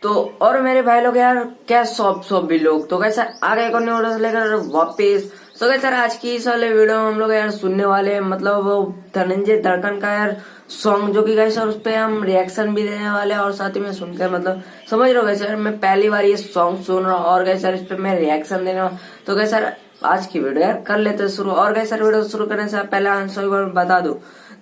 तो और मेरे भाई लोग यार क्या सब भी लोग तो कैसे आ गए कौन वीडियो लेकर वापिस। तो कैसे आज की इस वाले वीडियो में हम लोग यार सुनने वाले हैं, मतलब वो धनंजय धड़कन का यार सॉन्ग जो कि कैसे उस पे हम रिएक्शन भी देने वाले हैं और साथ ही में सुनकर मतलब समझ रहे हो कैसे यार मैं पहली बार ये सॉन्ग सुन रहा हूँ और कैसे इस पे मैं रिएक्शन देने वाला। तो कैसे आज की वीडियो यार कर लेते शुरू। और कैसे वीडियो शुरू करने से पहले आंसर बता दो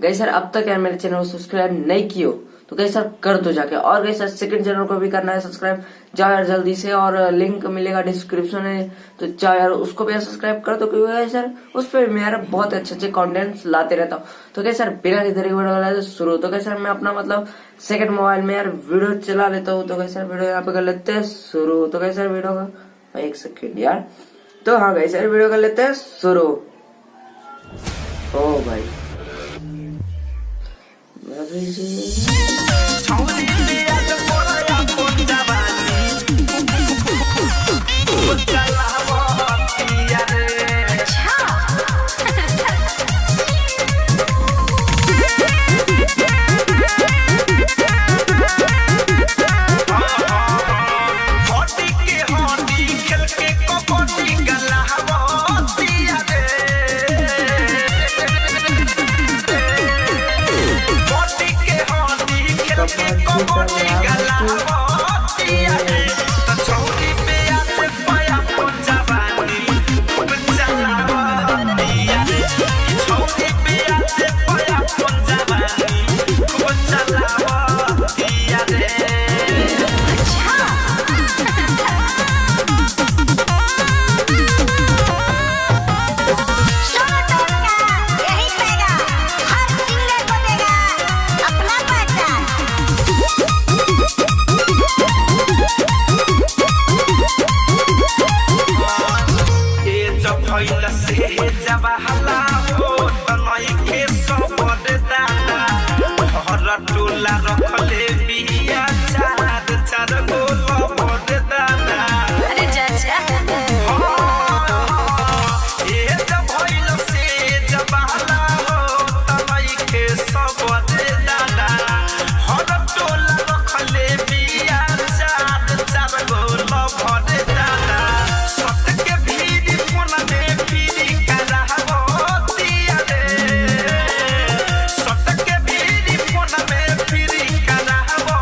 कैसे अब तक यार मेरे चैनल को सब्सक्राइब नहीं कियो तो कैसा कर दो जाके, और कैसा सेकंड चैनल को भी करना है सब्सक्राइब, जाओ यार जल्दी से, और लिंक मिलेगा डिस्क्रिप्शन में तो जाओ यार उसको भी सब्सक्राइब कर दो क्योंकि सर उस पर मैं यार बहुत अच्छे कंटेंट्स लाते रहता हूँ। तो कैसे बिना किसी वीडियो शुरू तो कैसे मैं अपना मतलब सेकंड मोबाइल में यार वीडियो चला लेता हूँ। तो कैसे वीडियो यहाँ पे कर लेते हैं शुरू। तो कैसे वीडियो का एक सेकेंड यार, तो हाँ कैसे वीडियो कर लेते हैं शुरू। ओ भाई टोला रखले बिया चार गोल मोर दादा। अरे चाचा ये जब भइल से जबाला हो तलई के सब दादा, हर टोला रखले बिया चार गोल मोर दादा। सत के भीड़ कोन में पीरी करा हो दिया रे, सत के भीड़ कोन में पीरी करा हो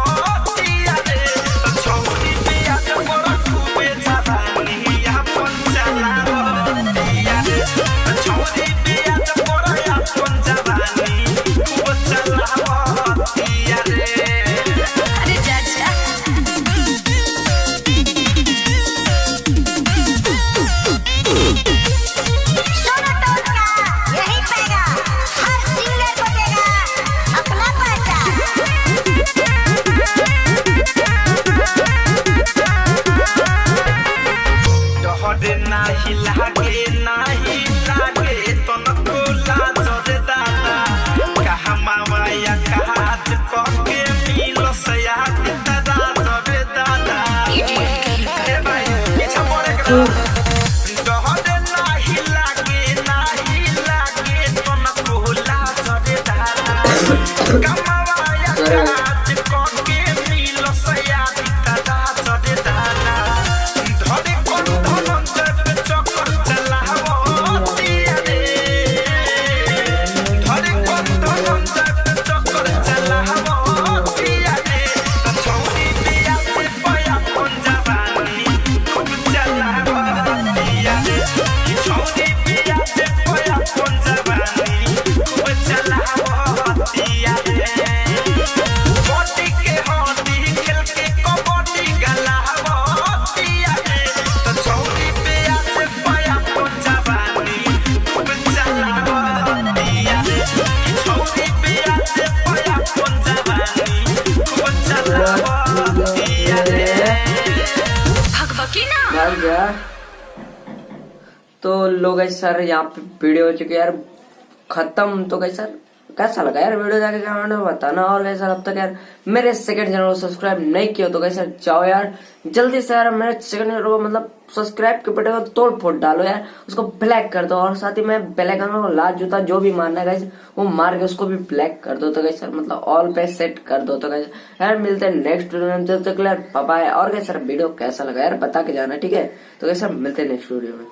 दिया रे। तो छोरी पे आज मोर खूबे जवानी अपन चला हो दिया रे, तो छोरी पे आज मोर अपन जवानी खूब चला हो दिया रे। अरे चाचा नाही लागे तनको लाजरे दादा, कहा माया काज कके मिलस याद दाजरे दादा। ए भाई पीछा पड़े डहरे नाही लागे तनको लाजरे दादा, कहा माया काज कके मिलस याद दाजरे दादा। धरे कोन धनंजय पे चक्कर चलावो दिया रे, धरे कोन धनंजय पे चक्कर चलावो दिया रे। तो छोरी बिया से पया कोन जवानी खूब चलावो दिया रे, छोरी बिया से पया कोन जवानी खूब चलावो दिया रे। बॉडी के हड्डी खेल के कबड्डी गलावो दिया रे, तो छोरी बिया से पया कोन जवानी खूब चलावो दिया रे, छोरी बिया से पया कोन जवानी खूब चलावो दिया रे। भगभकी ना भाग जा। तो लोग सर यहाँ पे वीडियो हो चुकी है यार खत्म। तो कैसा कैसा लगा यार वीडियो, जाके कमेंट में बताना। और कैसा अब तक यार मेरे सेकंड चैनल को सब्सक्राइब नहीं किया तो कैसे जाओ यार जल्दी से यार मेरे सेकंड चैनल को मतलब सब्सक्राइब के बटन को तोड़ फोड़ डालो यार, उसको ब्लैक कर दो। और साथ ही में बेल आइकन को लाल जूता जो भी मारना है गाइस वो मार के उसको भी ब्लैक कर दो। तो गाइस मतलब ऑल पे सेट कर दो। तो गाइस यार मिलते हैं नेक्स्ट वीडियो में, जब तक यार बाय बाय। और गाइस वीडियो कैसा लगा यार बता के जाना, ठीक है। तो गाइस मिलते हैं नेक्स्ट वीडियो में।